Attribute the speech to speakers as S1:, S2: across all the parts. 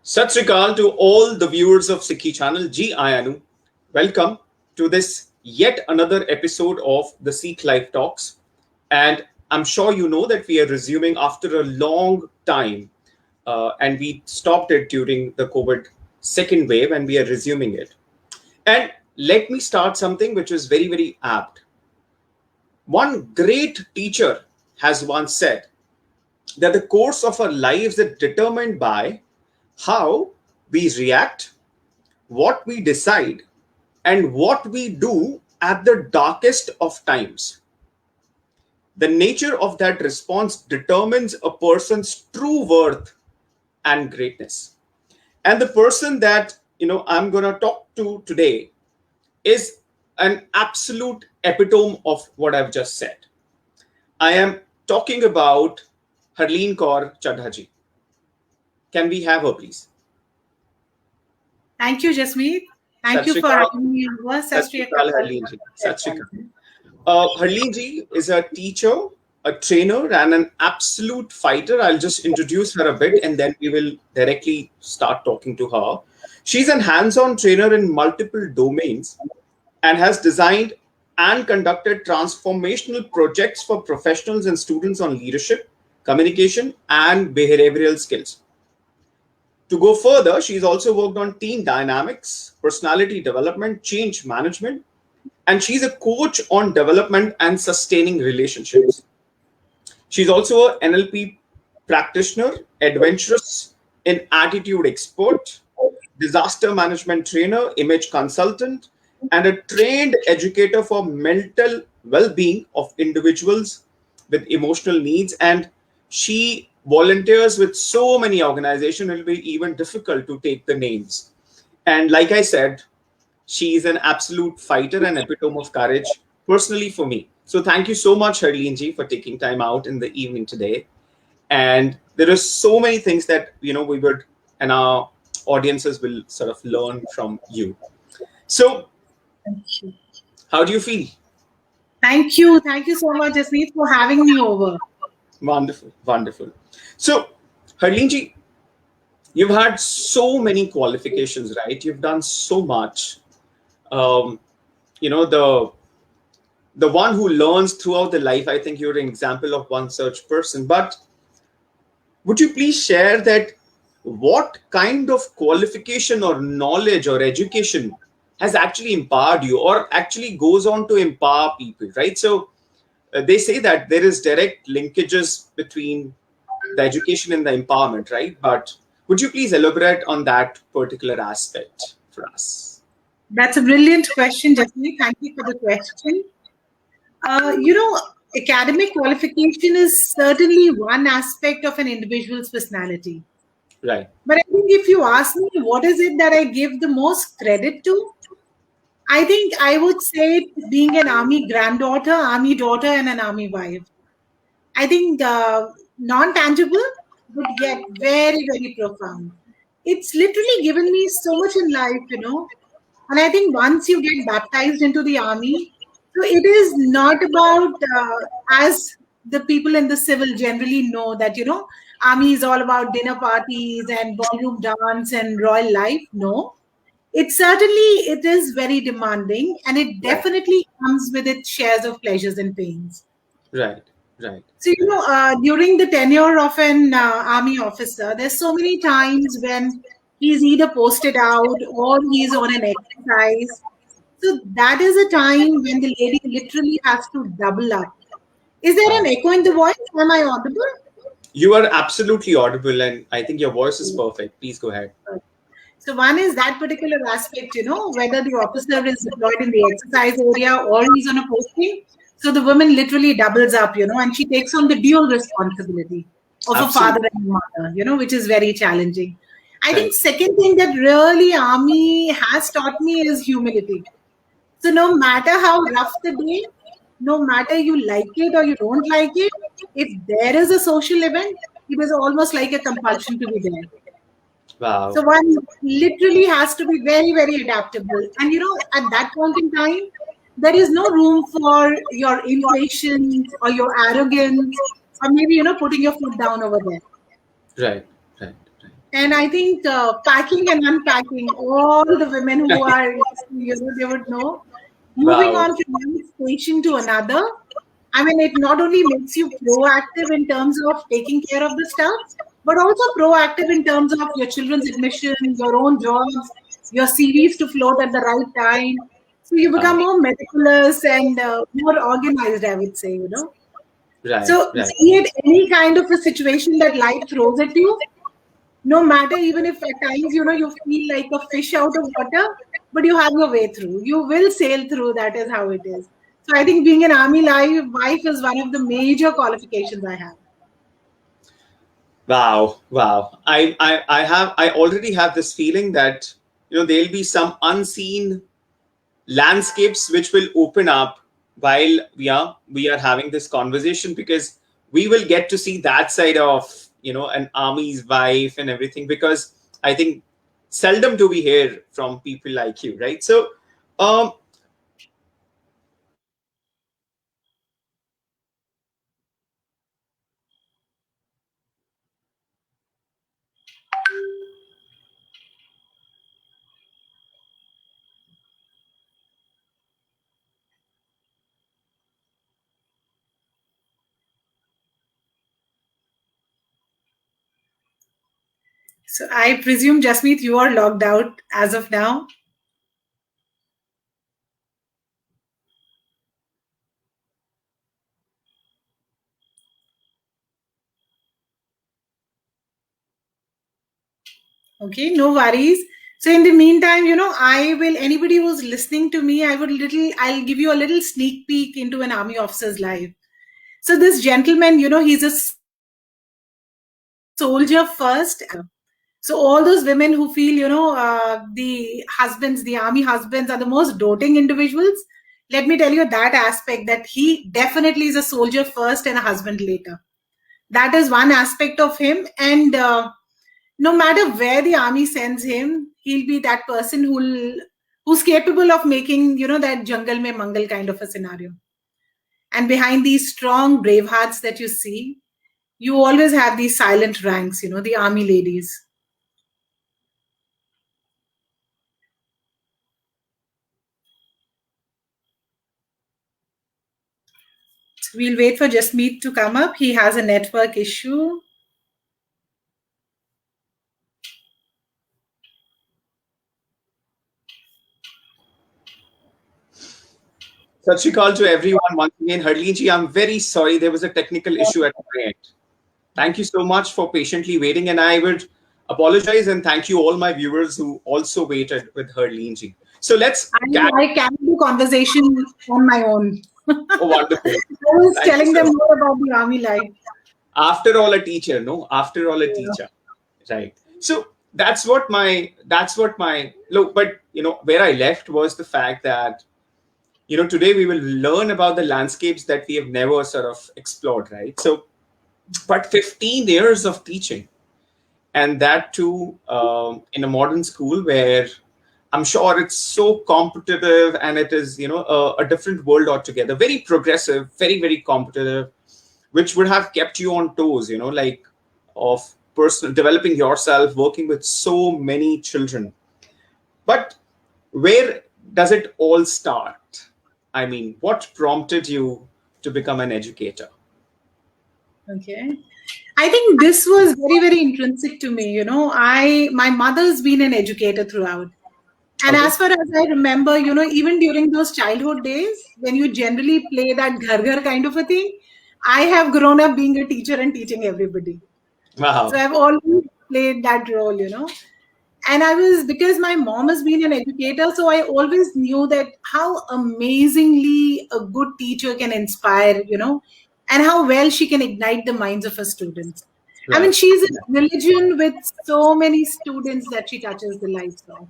S1: Sat Sri Akal to all the viewers of Sikhi channel. Ji Ayanu. Welcome to this yet another episode of the Sikh Life Talks. And I'm sure you know that we are resuming after a long time. And we stopped it during the COVID second wave and we are resuming it. And let me start something which is very, very apt. One great teacher has once said that the course of our lives is determined by how we react, what we decide, and what we do at the darkest of times. The nature of that response determines a person's true worth and greatness. And the person that I'm going to talk to today is an absolute epitome of what I've just said. I am talking about Harleen Kaur Chadha ji. Can we have her, please?
S2: Thank you, Jasmeet. Thank you for having me over.
S1: Sat Sri Akal, Harleen ji. Sat Sri Akal. Harleen ji is a teacher, a trainer, and an absolute fighter. I'll just introduce her a bit and then we will directly start talking to her. She's a hands-on trainer in multiple domains and has designed and conducted transformational projects for professionals and students on leadership, communication, and behavioral skills. To go further, she's also worked on team dynamics, personality development, change management, and she's a coach on development and sustaining relationships. She's also an NLP practitioner, adventurous in attitude expert, disaster management trainer, image consultant, and a trained educator for mental well-being of individuals with emotional needs. And she volunteers with so many organizations, it'll be even difficult to take the names. And like I said, she is an absolute fighter and epitome of courage, personally for me. So thank you so much, Harleen ji, for taking time out in the evening today. And there are so many things that, we would, and our audiences will sort of learn from you. So,
S2: thank you.
S1: How do you feel?
S2: Thank you. Thank you so much, Jasmeet, for having me over.
S1: Wonderful, wonderful. So, Harleen ji, you've had so many qualifications, right? You've done so much. The one who learns throughout the life, I think you're an example of one such person. But would you please share that what kind of qualification or knowledge or education has actually empowered you or actually goes on to empower people, right? So they say that there is direct linkages between the education and the empowerment, right? But would you please elaborate on that particular aspect for us?
S2: That's a brilliant question, Jasmeet. Thank you for the question. Academic qualification is certainly one aspect of an individual's personality.
S1: Right.
S2: But I think if you ask me what is it that I give the most credit to, I think I would say being an army granddaughter, army daughter, and an army wife. I think non-tangible, but yet very, very profound. It's literally given me so much in life, And I think once you get baptized into the army, so it is not about, as the people in the civil generally know that, army is all about dinner parties and ballroom dance and royal life. No. It is very demanding, and it definitely comes with its shares of pleasures and pains.
S1: Right, right.
S2: So, during the tenure of an army officer, there's so many times when he's either posted out or he's on an exercise. So that is a time when the lady literally has to double up. Is there an echo in the voice? Am I audible?
S1: You are absolutely audible, and I think your voice is perfect. Please go ahead.
S2: So one is that particular aspect, whether the officer is deployed in the exercise area or he's on a posting. So the woman literally doubles up, and she takes on the dual responsibility of a father and mother, which is very challenging. I think second thing that really army has taught me is humility. So no matter how rough the day, no matter you like it or you don't like it, if there is a social event, it is almost like a compulsion to be there.
S1: Wow.
S2: So one literally has to be very, very adaptable. And, at that point in time, there is no room for your impatience or your arrogance or maybe, putting your foot down over there.
S1: Right.
S2: And I think packing and unpacking, all the women who are, they would know. Moving
S1: Wow.
S2: on from one station to another, I mean, it not only makes you proactive in terms of taking care of the stuff, but also proactive in terms of your children's admission, your own jobs, your CVs to float at the right time. So you become more meticulous and more organized, I would say.
S1: Right,
S2: So,
S1: right.
S2: be it any kind of a situation that life throws at you, no matter, even if at times you feel like a fish out of water, but you have your way through, you will sail through. That is how it is. So I think being an army wife is one of the major qualifications I have.
S1: Wow, wow. I already have this feeling that there'll be some unseen landscapes which will open up while we are having this conversation, because we will get to see that side of an army's wife and everything, because I think seldom do we hear from people like you, right? So um
S2: So I presume, Jasmeet, you are logged out as of now. Okay, no worries. So in the meantime, anybody who's listening to me, I'll give you a little sneak peek into an army officer's life. So this gentleman, he's a soldier first. So all those women who feel, the army husbands are the most doting individuals. Let me tell you that aspect, that he definitely is a soldier first and a husband later. That is one aspect of him. And no matter where the army sends him, he'll be that person who's capable of making, that jungle mein mangal kind of a scenario. And behind these strong, brave hearts that you see, you always have these silent ranks, the army ladies. We'll wait for Jasmeet to come up. He has a network issue.
S1: Sat Shri Akal to everyone once again. Harleen ji, I'm very sorry, there was a technical issue at my end. Thank you so much for patiently waiting, and I would apologize and thank you all my viewers who also waited with Harleen ji. So let's
S2: I carried the conversation on my own.
S1: Oh, wonderful.
S2: I was telling them more about the army life.
S1: After all, a teacher, no? After all, a teacher. Right. So that's what my look, but where I left was the fact that today we will learn about the landscapes that we have never sort of explored, right? So, but 15 years of teaching, and that too in a modern school where I'm sure it's so competitive, and it is a different world altogether, very progressive, very, very competitive, which would have kept you on toes, like of personal developing yourself, working with so many children. But where does it all start? I mean, what prompted you to become an educator?
S2: Okay. I think this was very, very intrinsic to me. My mother's been an educator throughout. And
S1: Okay.
S2: as far as I remember, even during those childhood days, when you generally play that ghar ghar kind of a thing, I have grown up being a teacher and teaching everybody.
S1: Wow.
S2: So I've always played that role. And because my mom has been an educator, so I always knew that how amazingly a good teacher can inspire, and how well she can ignite the minds of her students. I mean,
S1: Right.
S2: she's a religion with so many students that she touches the lives of.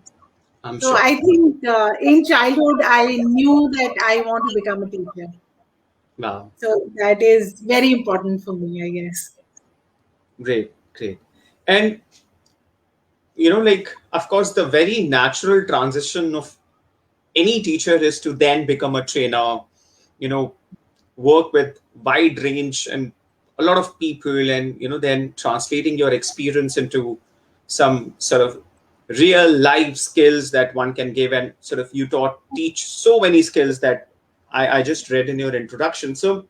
S1: I'm
S2: So
S1: sure.
S2: I think in childhood, I knew that I want to become a teacher.
S1: Wow.
S2: So that is very important for me, I guess.
S1: Great, great. And like, of course, the very natural transition of any teacher is to then become a trainer, you know, work with wide range and a lot of people, and then translating your experience into some sort of real life skills that one can give, and sort of you teach so many skills that I just read in your introduction. So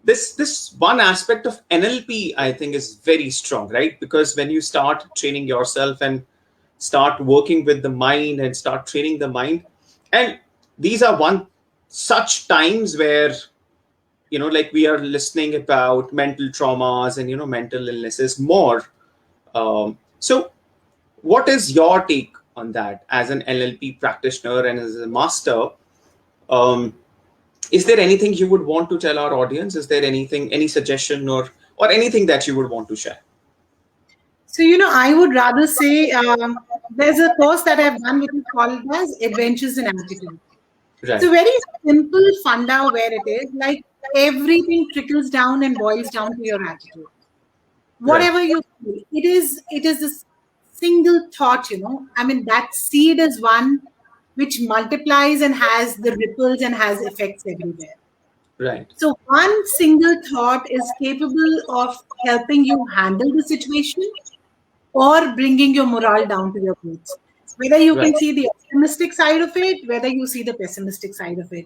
S1: this one aspect of NLP, I think, is very strong, right? Because when you start training yourself and start working with the mind and start training the mind, and these are one such times where, like we are listening about mental traumas and mental illnesses more. So what is your take on that as an NLP practitioner and as a master? Is there anything you would want to tell our audience? Is there anything, any suggestion or anything that you would want to share?
S2: So, I would rather say there's a course that I've done which is called as Adventures in Attitude.
S1: Right.
S2: It's a very simple funda where it is like everything trickles down and boils down to your attitude. Whatever you feel, it is a single thought, I mean, that seed is one which multiplies and has the ripples and has effects everywhere.
S1: Right.
S2: So one single thought is capable of helping you handle the situation or bringing your morale down to your boots. Whether you can see the optimistic side of it, whether you see the pessimistic side of it,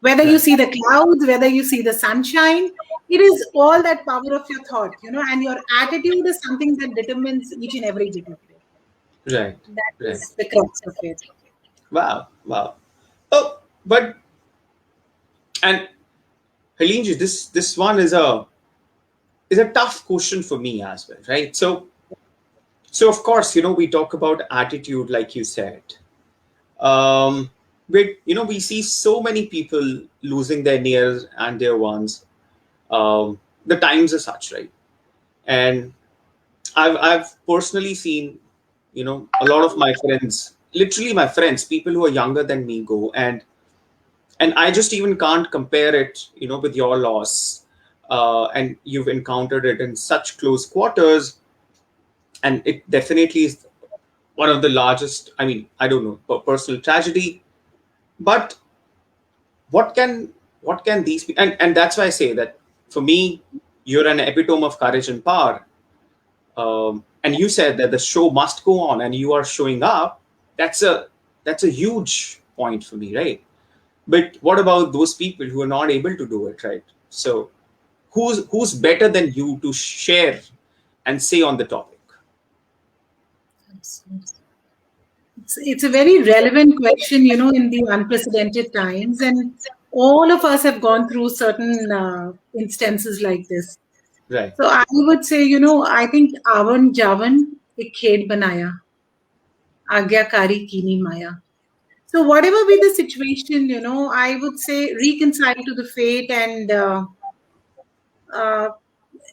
S2: whether you see the clouds, whether you see the sunshine, it is all that power of your thought, and your attitude is something that determines each and every bit of it.
S1: Right.
S2: That is the crux of it.
S1: Wow. Oh, but, and Harleen, this one is a tough question for me as well, right? So of course, we talk about attitude, like you said. But we see so many people losing their near and dear ones. The times are such, right? And I've personally seen, a lot of my friends, literally my friends, people who are younger than me go, and I just even can't compare it, with your loss. And you've encountered it in such close quarters, and it definitely is one of the largest, I don't know, personal tragedy. But what can these be? And that's why I say that for me, you're an epitome of courage and power. And you said that the show must go on, and you are showing up. That's a huge point for me, right? But what about those people who are not able to do it, right? So who's better than you to share and say on the topic?
S2: It's a very relevant question, in the unprecedented times, and all of us have gone through certain instances like this.
S1: Right.
S2: So I would say, I think Avan Javan ek khed banaya, Agyakari kini maya. So whatever be the situation, I would say reconcile to the fate and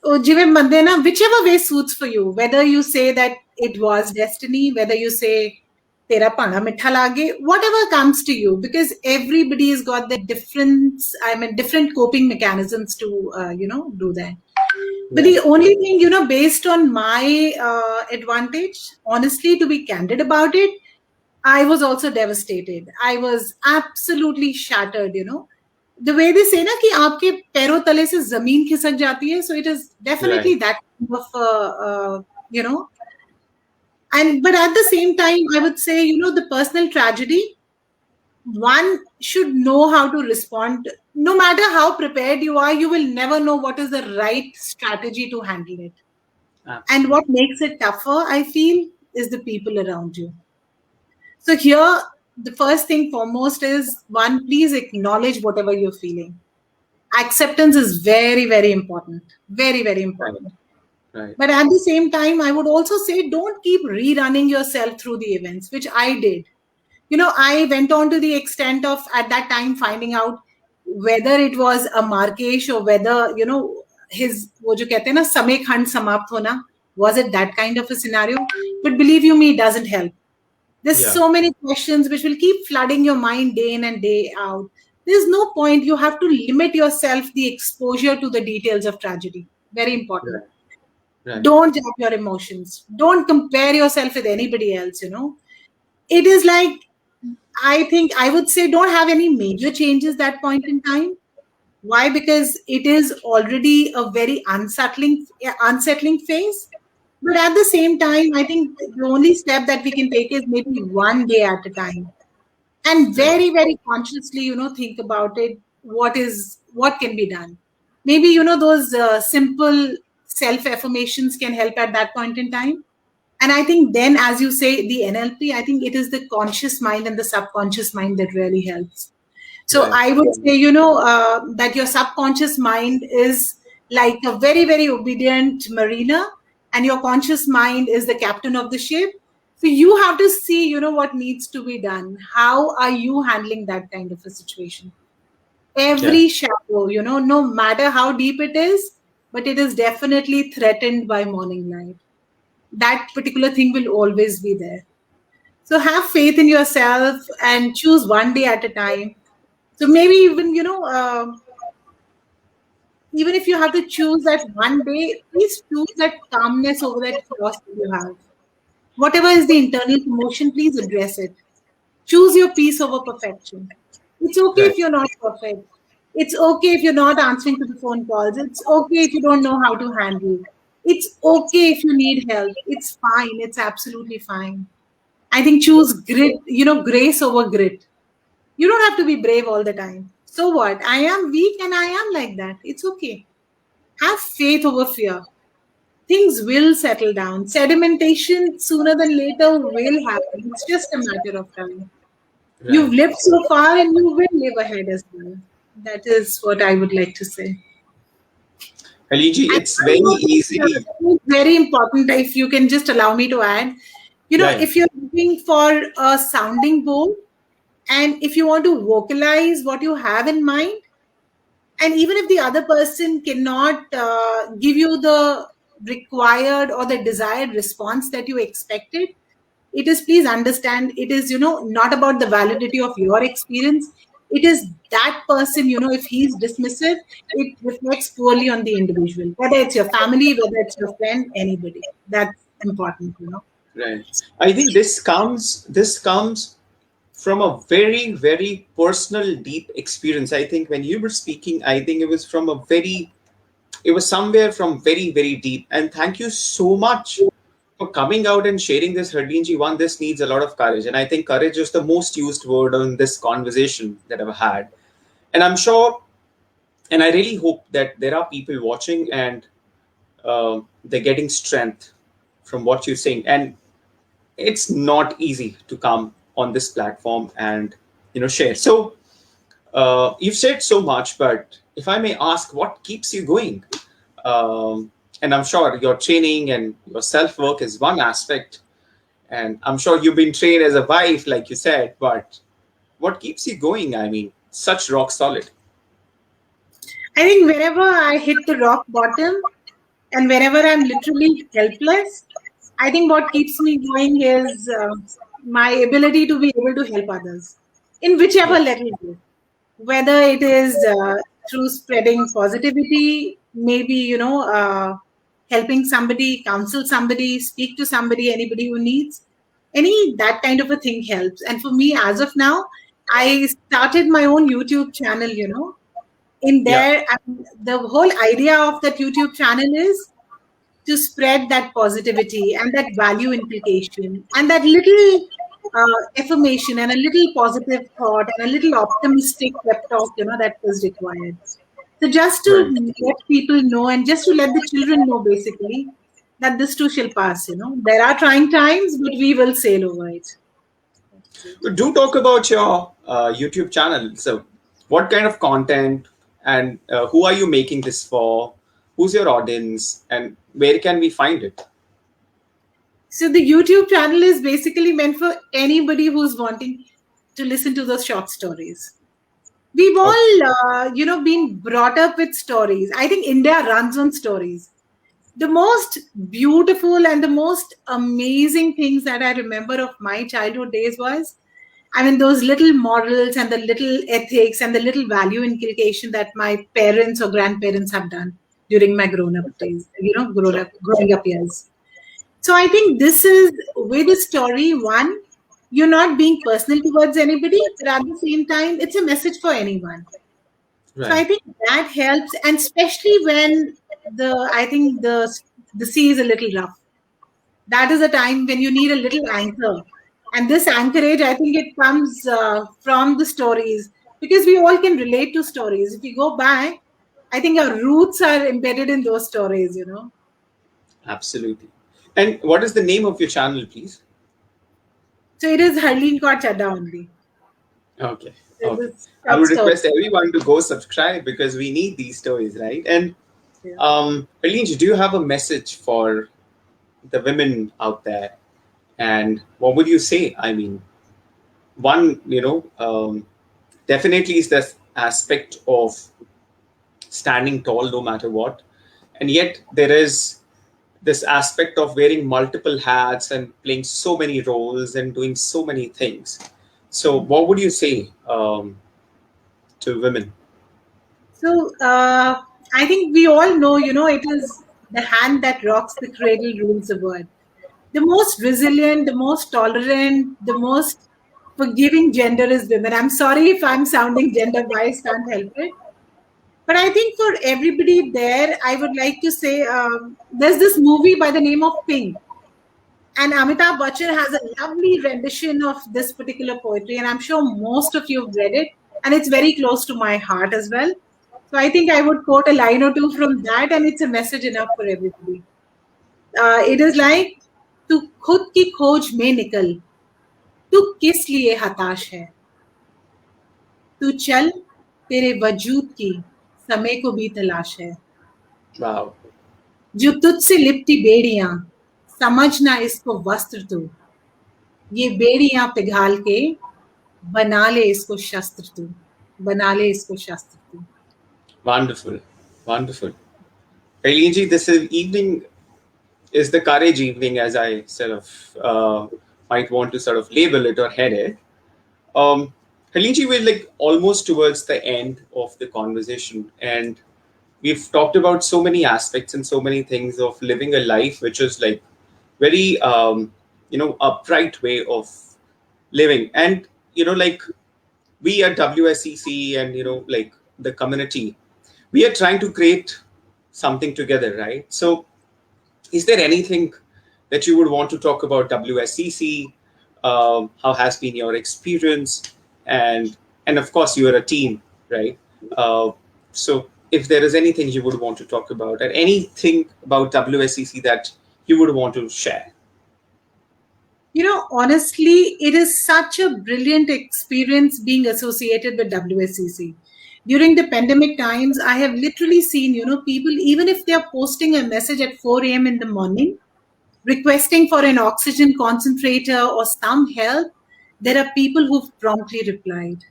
S2: whichever way suits for you, whether you say that it was destiny, whether you say tera pana mitha lage, whatever comes to you, because everybody has got the different coping mechanisms to do that. But the only thing, based on my advantage, honestly, to be candid about it, I was also devastated. I was absolutely shattered, The way they say na ki aapke पैरों तले से ज़मीन खिसक जाती है, so it is definitely that kind of but at the same time, I would say, the personal tragedy, one should know how to respond. No matter how prepared you are, you will never know what is the right strategy to handle it. Absolutely. And what makes it tougher, I feel, is the people around you. So here, the first thing foremost is, one, please acknowledge whatever you're feeling. Acceptance is very, very important. Very, very important. Right. But at the same time, I would also say, don't keep rerunning yourself through the events, which I did. I went on to the extent of, at that time, finding out whether it was a Markesh or whether, his, wo jo kehte na, Samay Khand Samapt Hona, was it that kind of a scenario? But believe you me, it doesn't help. There's so many questions which will keep flooding your mind day in and day out. There's no point. You have to limit yourself the exposure to the details of tragedy. Very important. Right. Don't judge your emotions. Don't compare yourself with anybody else, It is like, I think I would say, don't have any major changes that point in time. Why? Because it is already a very unsettling phase. But at the same time, I think the only step that we can take is maybe one day at a time, and very, very consciously, think about it. What can be done? Maybe those simple self affirmations can help at that point in time. And I think then, as you say, the NLP, I think it is the conscious mind and the subconscious mind that really helps. So
S1: Right.
S2: I would say, that your subconscious mind is like a very, very obedient mariner, and your conscious mind is the captain of the ship. So you have to see, what needs to be done. How are you handling that kind of a situation?
S1: Yeah.
S2: Every shadow, no matter how deep it is, but it is definitely threatened by morning light. That particular thing will always be there. So have faith in yourself and choose one day at a time. So maybe even, even if you have to choose that one day, please choose that calmness over that chaos that you have. Whatever is the internal emotion, please address it. Choose your peace over perfection. It's okay
S1: Right.
S2: if you're not perfect. It's okay if you're not answering to the phone calls. It's okay if you don't know how to handle. It's okay if you need help. It's fine. It's absolutely fine. I think choose grit, grace over grit. You don't have to be brave all the time. So what? I am weak and I am like that. It's okay. Have faith over fear. Things will settle down. Sedimentation sooner than later will happen. It's just a matter of time. You've
S1: Right.
S2: lived so far and you will live ahead as well. That is what I would like to say.
S1: Haliji,
S2: And
S1: it's
S2: one
S1: very
S2: more thing,
S1: easy.
S2: very important, if you can just allow me to add.
S1: Yeah. Yeah.
S2: If you're looking for a sounding board, and if you want to vocalize what you have in mind, and even if the other person cannot give you the required or the desired response that you expected, it is, please understand, it is not about the validity of your experience. It is that person, if he's dismissive, it reflects poorly on the individual, whether it's your family, whether it's your friend, anybody. That's important.
S1: Right. I think this comes from a very, very personal, deep experience. I think when you were speaking, I think it was somewhere from very, very deep. And thank you so much for coming out and sharing this, Hardeenji. One, this needs a lot of courage. And I think courage is the most used word in this conversation that I've had. And I'm sure, and I really hope that there are people watching and they're getting strength from what you're saying. And it's not easy to come on this platform and share. So you've said so much, but if I may ask, what keeps you going? And I'm sure your training and your self work is one aspect, and I'm sure you've been trained as a wife, like you said. But what keeps you going? I mean, such rock solid.
S2: I think wherever I hit the rock bottom and wherever I'm literally helpless, I think what keeps me going is my ability to be able to help others in whichever
S1: Yeah.
S2: level it is. Whether it is through spreading positivity, maybe, helping somebody, counsel somebody, speak to somebody, anybody who needs, any that kind of a thing helps. And for me, as of now, I started my own YouTube channel, in
S1: Yeah.
S2: there. The whole idea of that YouTube channel is to spread that positivity and that value implication and that little affirmation and a little positive thought and a little optimistic pep talk, that was required. So just
S1: Right.
S2: to let people know and just to let the children know, basically, that this too shall pass. There are trying times, but we will sail over it.
S1: Do talk about your YouTube channel. So, what kind of content and who are you making this for? Who's your audience and where can we find it?
S2: So the YouTube channel is basically meant for anybody who's wanting to listen to those short stories. We've
S1: Okay.
S2: all, been brought up with stories. I think India runs on stories. The most beautiful and the most amazing things that I remember of my childhood days was, those little morals and the little ethics and the little value inculcation that my parents or grandparents have done during my grown up days,
S1: Sure.
S2: growing up years. So I think this is with the story one, you're not being personal towards anybody, but at the same time, it's a message for anyone. So I
S1: Right.
S2: think that helps, and especially when I think the sea is a little rough. that is a time when you need a little anchor. And this anchorage, I think it comes from the stories, because we all can relate to stories. If you go back, I think our roots are embedded in those stories, you know.
S1: Absolutely. And what is the name of your channel, please?
S2: So it is Harleen Kaur Chadda only.
S1: Okay.
S2: There's
S1: Okay.
S2: this
S1: I would
S2: story.
S1: request everyone to go subscribe because we need these stories, right? And
S2: Yeah.
S1: Harleen, do you have a message for the women out there? And what would you say? I mean, one, definitely is this aspect of standing tall no matter what. And yet there is this aspect of wearing multiple hats and playing so many roles and doing so many things. So what would you say to women?
S2: So I think we all know, you know, it is the hand that rocks the cradle rules the world. The most resilient, the most tolerant, the most forgiving gender is women. I'm sorry if I'm sounding gender biased, can't help it. But I think for everybody there, I would like to say there's this movie by the name of Pink. And Amitabh Bachchan has a lovely rendition of this particular poetry. And I'm sure most of you have read it. And it's very close to my heart as well. So I think I would quote a line or two from that, and it's a message enough for everybody. It is like, तू खुद की खोज में निकल, तू किस लिए हताश है, तू चल, तेरे वजूद की समय को भी तलाश है,
S1: Wow.
S2: जो तुझसे लिपटी बेड़ियां, समझना इसको वस्त्र तू, ये बेड़ियां पिघाल के बना ले इसको शस्त्र तू, बना ले इसको शस्त्र तू.
S1: Wonderful. Wonderful. Harleen, this evening is the courage evening, as I sort of might want to sort of label it or head it. Harleen, we're like almost towards the end of the conversation, and we've talked about so many aspects and so many things of living a life which is like very upright way of living. And like we at WSCC and like the community, we are trying to create something together, right? So is there anything that you would want to talk about WSCC? How has been your experience? And of course you are a team, right? So if there is anything you would want to talk about, and anything about WSCC that you would want to share.
S2: You know, honestly, it is such a brilliant experience being associated with WSCC. During the pandemic times, I have literally seen, you know, people, even if they are posting a message at 4 a.m. in the morning, requesting for an oxygen concentrator or some help, there are people who've promptly replied.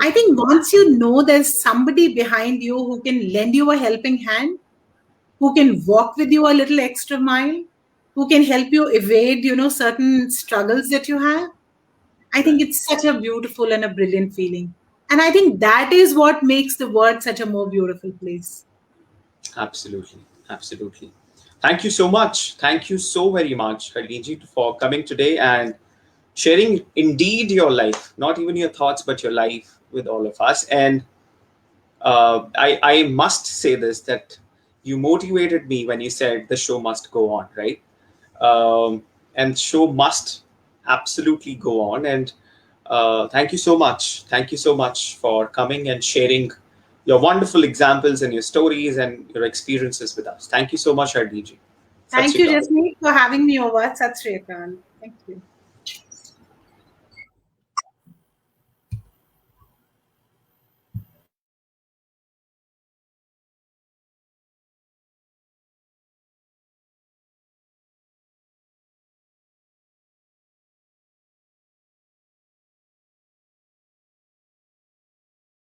S2: I think once you know there's somebody behind you who can lend you a helping hand, who can walk with you a little extra mile, who can help you evade, you know, certain struggles that you have, I think it's such a beautiful and a brilliant feeling. And I think that is what makes the world such a more beautiful place.
S1: Absolutely. Absolutely. Thank you so much. Thank you so very much, Harleen, for coming today and sharing indeed your life, not even your thoughts, but your life with all of us. And I must say this, that you motivated me when you said the show must go on, right? And show must absolutely go on. And thank you so much. Thank you so much for coming and sharing your wonderful examples and your stories and your experiences with us. Thank you so much, Harleen.
S2: Thank you, Jasmeet, for having me over. Sat Sri Akal. Thank you.